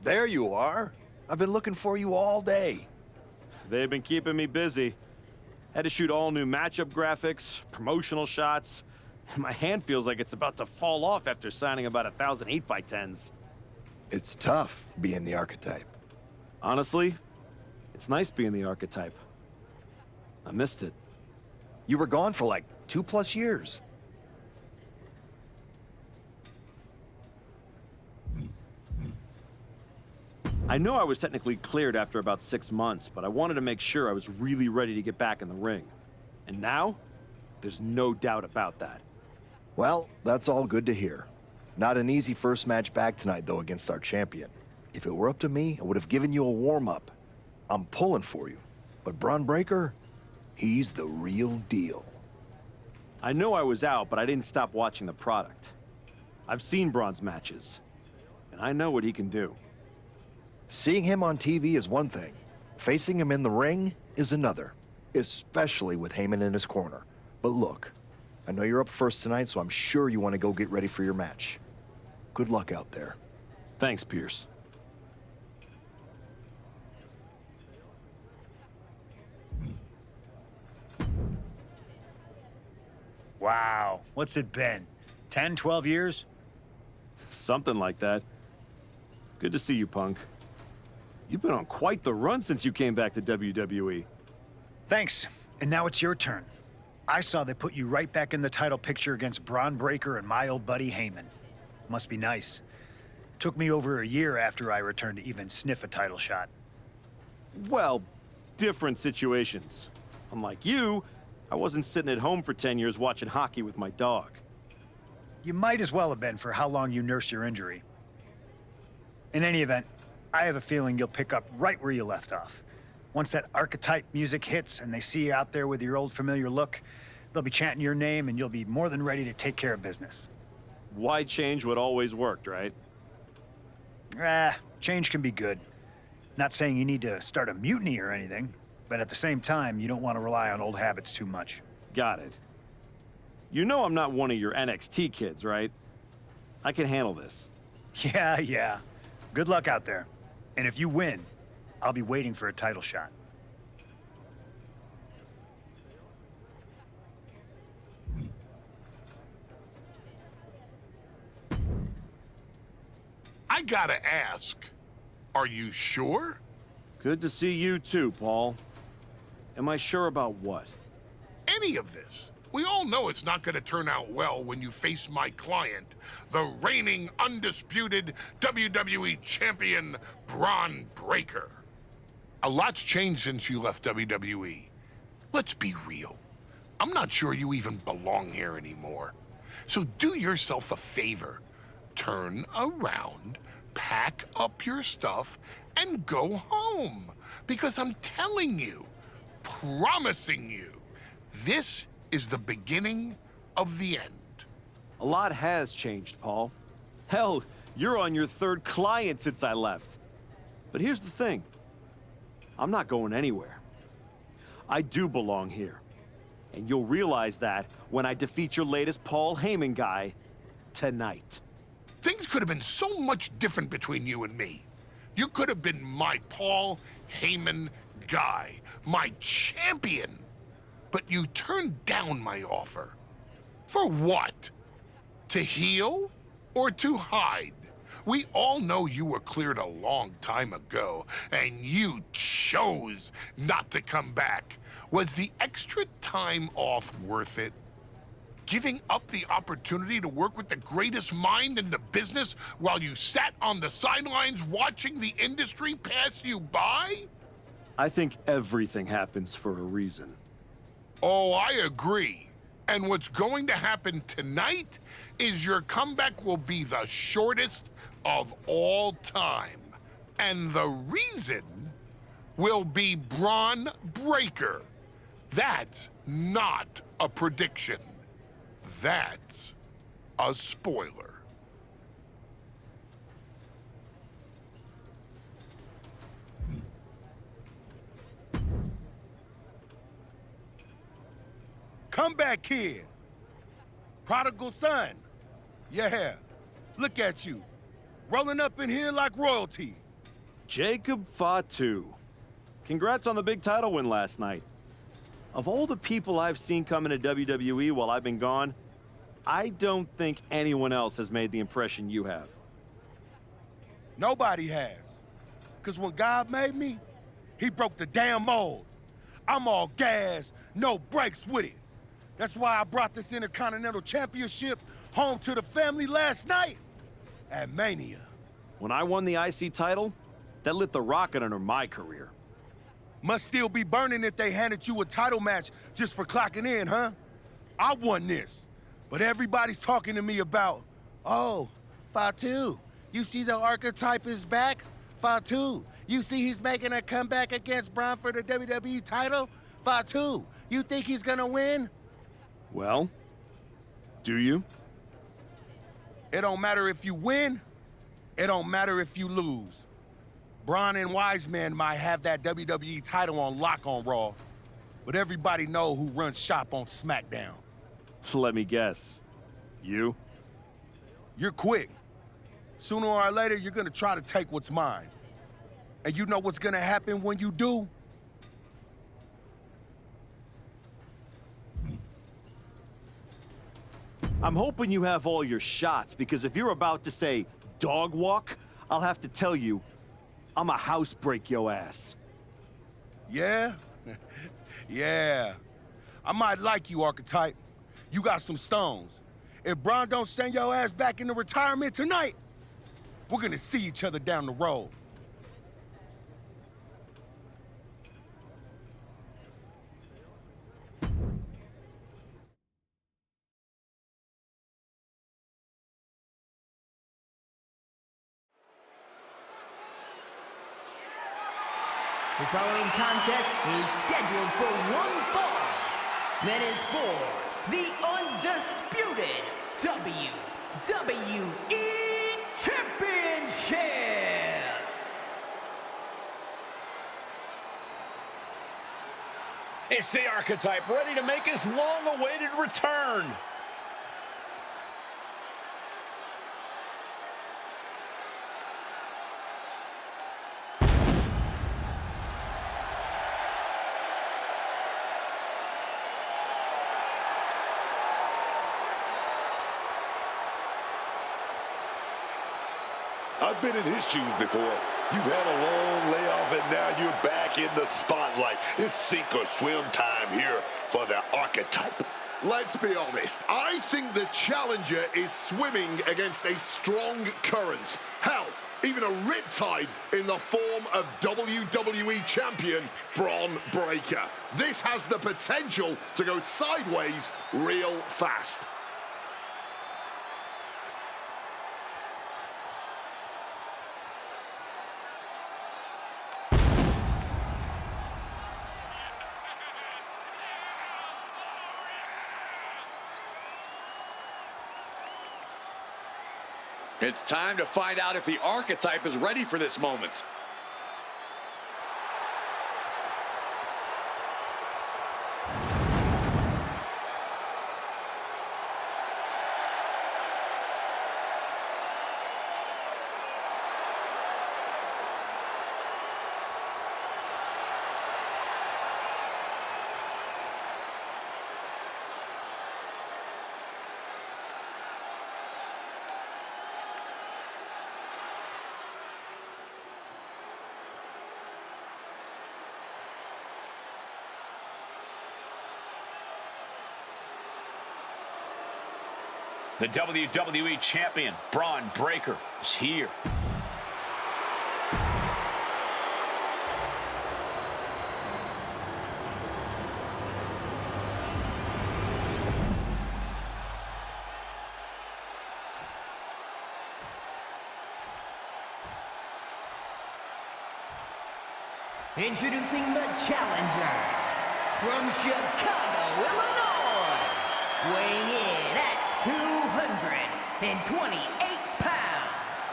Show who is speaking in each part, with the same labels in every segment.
Speaker 1: There you are. I've been looking for you all day.
Speaker 2: They've been keeping me busy. Had to shoot all new matchup graphics, promotional shots. My hand feels like it's about to fall off after signing about 1,000 8x10s.
Speaker 1: It's tough being the archetype.
Speaker 2: Honestly, it's nice being the archetype. I missed it.
Speaker 1: You were gone for like 2+ years.
Speaker 2: I know I was technically cleared after about 6 months, but I wanted to make sure I was really ready to get back in the ring. And now, there's no doubt about that.
Speaker 1: Well, that's all good to hear. Not an easy first match back tonight, though, against our champion. If it were up to me, I would have given you a warm-up. I'm pulling for you. But Braun Breaker, he's the real deal.
Speaker 2: I know I was out, but I didn't stop watching the product. I've seen Braun's matches, and I know what he can do.
Speaker 1: Seeing him on TV is one thing. Facing him in the ring is another. Especially with Heyman in his corner. But look, I know you're up first tonight, so I'm sure you want to go get ready for your match. Good luck out there.
Speaker 2: Thanks, Pierce.
Speaker 3: Wow, what's it been? 10, 12 years?
Speaker 2: Something like that. Good to see you, Punk. You've been on quite the run since you came back to WWE.
Speaker 3: Thanks, and now it's your turn. I saw they put you right back in the title picture against Braun Breaker and my old buddy Heyman. Must be nice. Took me over a year after I returned to even sniff a title shot.
Speaker 2: Well, different situations. Unlike you, I wasn't sitting at home for 10 years watching hockey with my dog.
Speaker 3: You might as well have been for how long you nursed your injury. In any event, I have a feeling you'll pick up right where you left off. Once that archetype music hits and they see you out there with your old familiar look, they'll be chanting your name and you'll be more than ready to take care of business.
Speaker 2: Why change what always worked, right?
Speaker 3: Change can be good. Not saying you need to start a mutiny or anything, but at the same time, you don't want to rely on old habits too much.
Speaker 2: Got it. You know I'm not one of your NXT kids, right? I can handle this.
Speaker 3: Yeah. Good luck out there. And if you win, I'll be waiting for a title shot.
Speaker 4: I gotta ask, are you sure?
Speaker 2: Good to see you too, Paul. Am I sure about what?
Speaker 4: Any of this. We all know it's not gonna turn out well when you face my client, the reigning, undisputed WWE Champion, Braun Breaker. A lot's changed since you left WWE. Let's be real. I'm not sure you even belong here anymore. So do yourself a favor. Turn around, pack up your stuff, and go home. Because I'm telling you, promising you, this is the beginning of the end.
Speaker 2: A lot has changed, Paul. Hell, you're on your 3rd client since I left. But here's the thing. I'm not going anywhere. I do belong here. And you'll realize that when I defeat your latest Paul Heyman guy tonight.
Speaker 4: Things could have been so much different between you and me. You could have been my Paul Heyman guy, my champion. But you turned down my offer. For what? To heal or to hide? We all know you were cleared a long time ago, and you chose not to come back. Was the extra time off worth it? Giving up the opportunity to work with the greatest mind in the business while you sat on the sidelines watching the industry pass you by?
Speaker 2: I think everything happens for a reason.
Speaker 4: Oh, I agree. And what's going to happen tonight is your comeback will be the shortest of all time. And the reason will be Braun Breaker. That's not a prediction. That's a spoiler.
Speaker 5: Comeback kid. Prodigal son. Yeah, look at you. Rolling up in here like royalty.
Speaker 2: Jacob Fatu. Congrats on the big title win last night. Of all the people I've seen come into WWE while I've been gone, I don't think anyone else has made the impression you have.
Speaker 5: Nobody has. Because when God made me, he broke the damn mold. I'm all gas, no brakes with it. That's why I brought this Intercontinental Championship home to the family last night at Mania.
Speaker 2: When I won the IC title, that lit the rocket under my career.
Speaker 5: Must still be burning if they handed you a title match just for clocking in, huh? I won this, but everybody's talking to me about, oh, Fatu, you see the archetype is back? Fatu, you see he's making a comeback against Braun for the WWE title? Fatu, you think he's gonna win?
Speaker 2: Well, do you?
Speaker 5: It don't matter if you win, it don't matter if you lose. Braun and Wiseman might have that WWE title on lock on Raw, but everybody know who runs shop on SmackDown.
Speaker 2: Let me guess. You?
Speaker 5: You're quick. Sooner or later, you're gonna try to take what's mine. And you know what's gonna happen when you do?
Speaker 2: I'm hoping you have all your shots, because if you're about to say dog walk, I'll have to tell you, I'm a house break yo ass.
Speaker 5: Yeah? Yeah. I might like you, Archetype. You got some stones. If Braun don't send your ass back into retirement tonight, we're gonna see each other down the road.
Speaker 6: The following contest is scheduled for one fall. That is for the undisputed WWE Championship.
Speaker 7: It's the Archetype, ready to make his long-awaited return.
Speaker 8: I've been in his shoes before. You've had a long layoff and now you're back in the spotlight. It's sink or swim time here for the Archetype.
Speaker 9: Let's be honest, I think the challenger is swimming against a strong current. Hell, even a riptide in the form of WWE Champion Braun Breaker. This has the potential to go sideways real fast.
Speaker 7: It's time to find out if the Archetype is ready for this moment. The WWE Champion, Braun Breaker, is here.
Speaker 6: Introducing the challenger from Chicago, Illinois, weighing in at 228 pounds,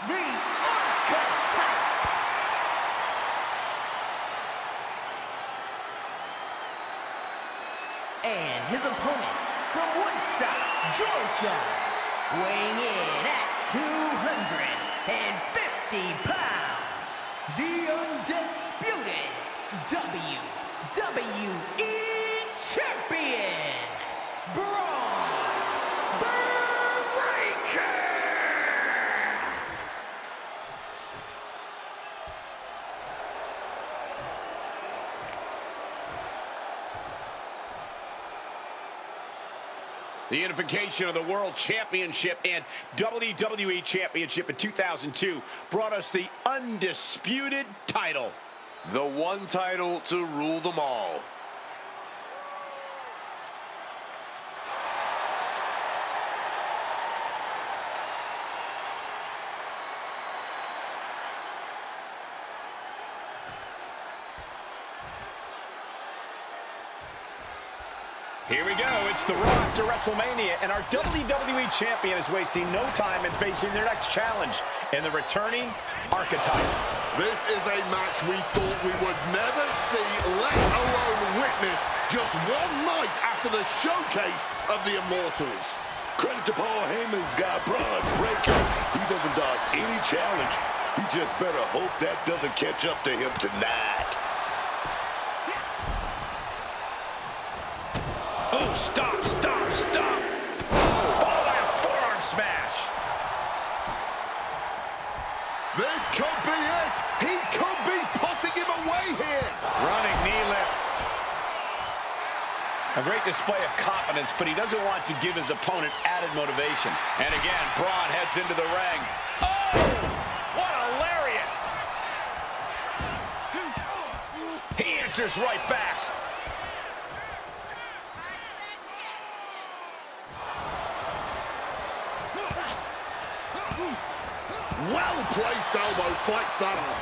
Speaker 6: the Archetype. And his opponent from Woodstock, Georgia, weighing in at 250 pounds, the undisputed WWE Champion, Braun Breaker!
Speaker 7: The unification of the World Championship and WWE Championship in 2002 brought us the undisputed title.
Speaker 8: The one title to rule them all.
Speaker 7: Here we go. It's the Raw after WrestleMania, and our WWE Champion is wasting no time in facing their next challenge in the returning Archetype.
Speaker 9: This is a match we thought we would never see, let alone witness, just one night after the showcase of the Immortals.
Speaker 8: Credit to Paul Heyman's guy, Braun Breaker. He doesn't dodge any challenge. He just better hope that doesn't catch up to him tonight.
Speaker 7: Oh, stop, stop, stop. Followed by a forearm smash.
Speaker 9: This could be it. He could be putting him away here.
Speaker 7: Running knee lift. A great display of confidence, but he doesn't want to give his opponent added motivation. And again, Braun heads into the ring. Oh, what a lariat. He answers right back.
Speaker 9: Well-placed elbow fights that off.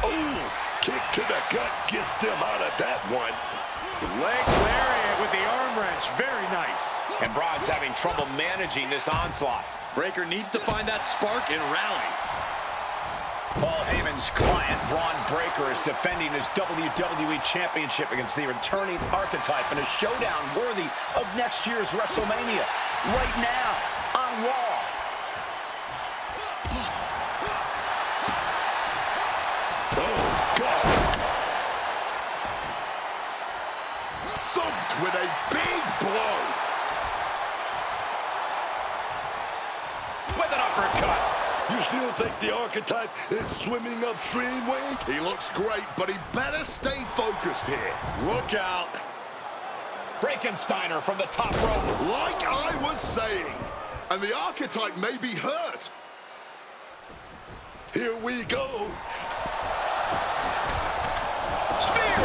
Speaker 8: Oh, kick to the gut gets them out of that one.
Speaker 7: Leg lariat with the arm wrench. Very nice. And Braun's having trouble managing this onslaught.
Speaker 10: Breaker needs to find that spark and rally.
Speaker 7: Paul Heyman's client, Braun Breaker, is defending his WWE Championship against the returning Archetype in a showdown worthy of next year's WrestleMania. Right now, on Raw.
Speaker 9: Thumped with a big blow.
Speaker 7: With an uppercut.
Speaker 8: You still think the Archetype is swimming upstream, Wade?
Speaker 9: He looks great, but he better stay focused here.
Speaker 7: Look out. Breakensteiner from the top rope.
Speaker 9: Like I was saying, and the Archetype may be hurt.
Speaker 8: Here we go.
Speaker 7: Spear!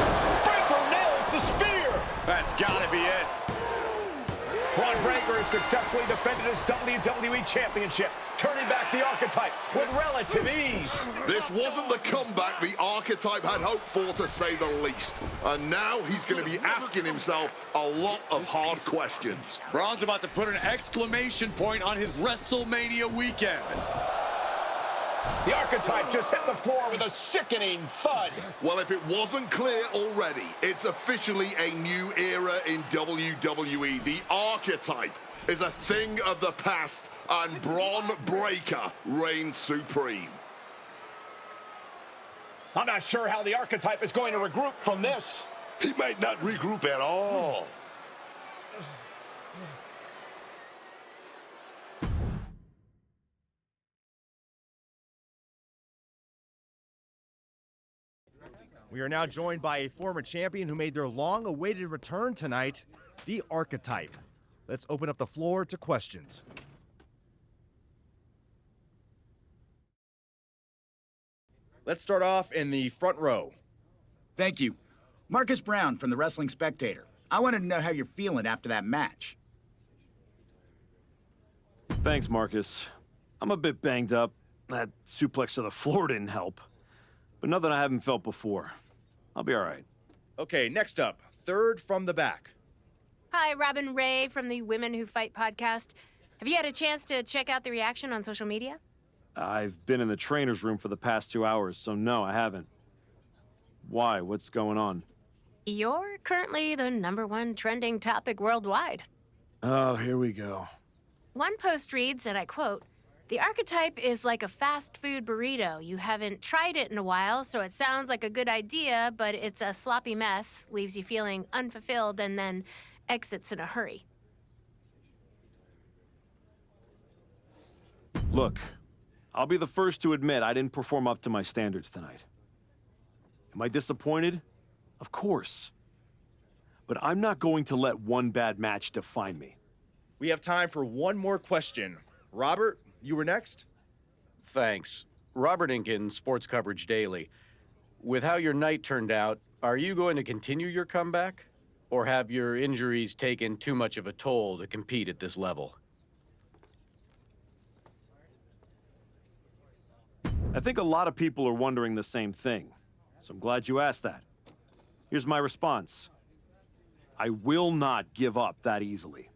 Speaker 7: Breaker nails the spear!
Speaker 10: That's gotta be it.
Speaker 7: Braun Breaker has successfully defended his WWE Championship, turning back the Archetype with relative ease.
Speaker 9: This wasn't the comeback the Archetype had hoped for, to say the least. And now he's going to be asking himself a lot of hard questions.
Speaker 10: Braun's about to put an exclamation point on his WrestleMania weekend.
Speaker 7: The Archetype just hit the floor with a sickening thud.
Speaker 9: Well, if it wasn't clear already, it's officially a new era in WWE. The Archetype is a thing of the past, and Braun Breaker reigns supreme.
Speaker 7: I'm not sure how the Archetype is going to regroup from this.
Speaker 8: He might not regroup at all.
Speaker 11: We are now joined by a former champion who made their long-awaited return tonight, the Archetype. Let's open up the floor to questions. Let's start off in the front row.
Speaker 12: Thank you. Marcus Brown from the Wrestling Spectator. I wanted to know how you're feeling after that match.
Speaker 2: Thanks, Marcus. I'm a bit banged up. That suplex to the floor didn't help. But nothing I haven't felt before. I'll be all right.
Speaker 11: Okay, next up, third from the back.
Speaker 13: Hi, Robin Ray from the Women Who Fight podcast. Have you had a chance to check out the reaction on social media?
Speaker 2: I've been in the trainer's room for the past 2 hours, so no, I haven't. Why? What's going on?
Speaker 13: You're currently the #1 trending topic worldwide.
Speaker 2: Oh, here we go.
Speaker 13: One post reads, and I quote, The archetype is like a fast food burrito. You haven't tried it in a while, so it sounds like a good idea, but it's a sloppy mess, leaves you feeling unfulfilled, and then exits in a hurry.
Speaker 2: Look, I'll be the first to admit I didn't perform up to my standards tonight. Am I disappointed? Of course. But I'm not going to let one bad match define me.
Speaker 11: We have time for one more question. Robert, you were next?
Speaker 14: Thanks. Robert Inkin, Sports Coverage Daily. With how your night turned out, are you going to continue your comeback? Or have your injuries taken too much of a toll to compete at this level?
Speaker 2: I think a lot of people are wondering the same thing, so I'm glad you asked that. Here's my response. I will not give up that easily.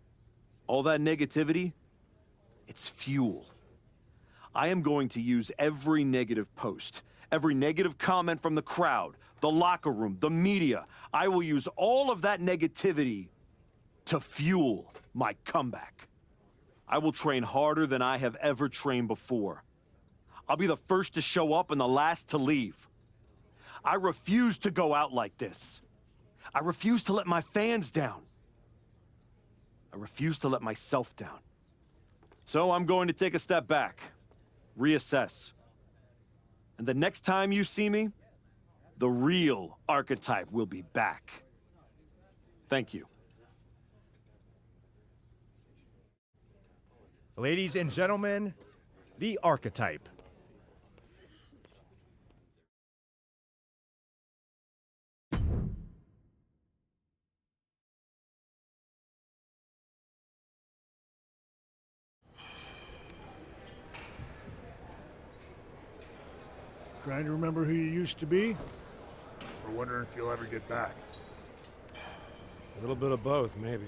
Speaker 2: All that negativity, it's fuel. I am going to use every negative post, every negative comment from the crowd, the locker room, the media. I will use all of that negativity to fuel my comeback. I will train harder than I have ever trained before. I'll be the first to show up and the last to leave. I refuse to go out like this. I refuse to let my fans down. I refuse to let myself down. So I'm going to take a step back, reassess. And the next time you see me, the real archetype will be back. Thank you.
Speaker 11: Ladies and gentlemen, the archetype.
Speaker 15: Trying to remember who you used to be? Or wondering if you'll ever get back?
Speaker 16: A little bit of both, maybe.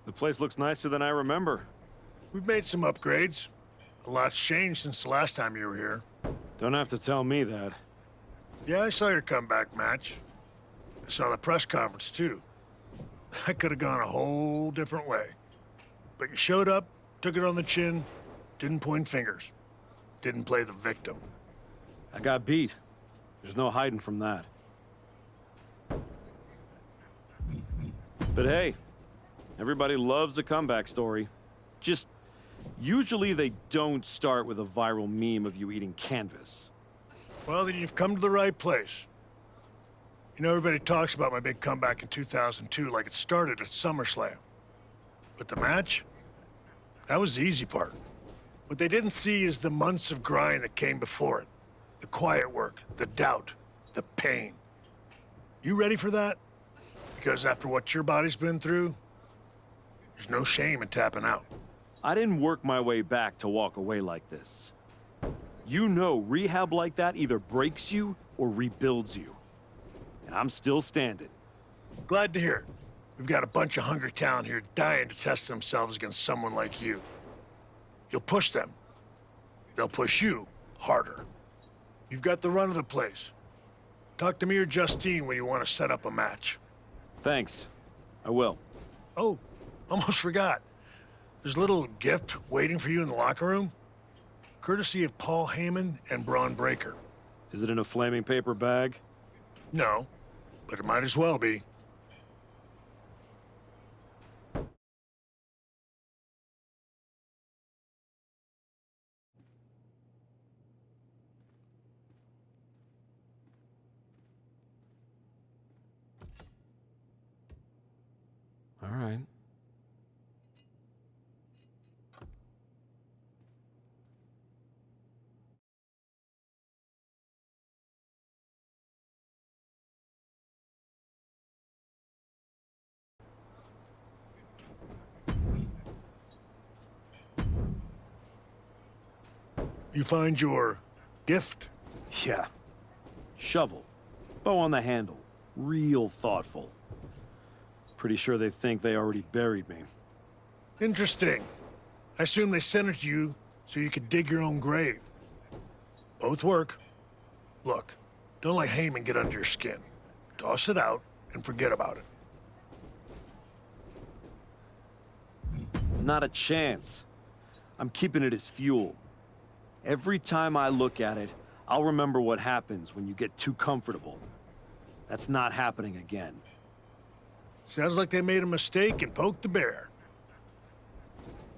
Speaker 2: The place looks nicer than I remember.
Speaker 15: We've made some upgrades. A lot's changed since the last time you were here.
Speaker 2: Don't have to tell me that.
Speaker 15: Yeah, I saw your comeback match. I saw the press conference, too. That could have gone a whole different way. But you showed up, took it on the chin, didn't point fingers, didn't play the victim.
Speaker 2: I got beat. There's no hiding from that. But hey, everybody loves a comeback story. Just, usually they don't start with a viral meme of you eating canvas.
Speaker 15: Well, then you've come to the right place. You know, everybody talks about my big comeback in 2002 like it started at SummerSlam. But the match? That was the easy part. What they didn't see is the months of grind that came before it. The quiet work, the doubt, the pain. You ready for that? Because after what your body's been through, there's no shame in tapping out.
Speaker 2: I didn't work my way back to walk away like this. You know, rehab like that either breaks you or rebuilds you. And I'm still standing.
Speaker 15: Glad to hear it. We've got a bunch of hungry talent here dying to test themselves against someone like you. You'll push them. They'll push you harder. You've got the run of the place. Talk to me or Justine when you want to set up a match.
Speaker 2: Thanks. I will.
Speaker 15: Oh, almost forgot. There's a little gift waiting for you in the locker room. Courtesy of Paul Heyman and Braun Breaker.
Speaker 2: Is it in a flaming paper bag?
Speaker 15: No, but it might as well be.
Speaker 2: All right.
Speaker 15: You find your gift?
Speaker 2: Yeah. Shovel. Bow on the handle. Real thoughtful. Pretty sure they think they already buried me.
Speaker 15: Interesting. I assume they sent it to you so you could dig your own grave. Both work. Look, don't let Heyman get under your skin. Toss it out and forget about it.
Speaker 2: Not a chance. I'm keeping it as fuel. Every time I look at it, I'll remember what happens when you get too comfortable. That's not happening again.
Speaker 15: Sounds like they made a mistake and poked the bear.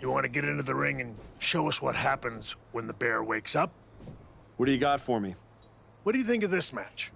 Speaker 15: You want to get into the ring and show us what happens when the bear wakes up?
Speaker 2: What do you got for me?
Speaker 15: What do you think of this match?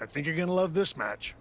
Speaker 15: I think you're gonna love this match.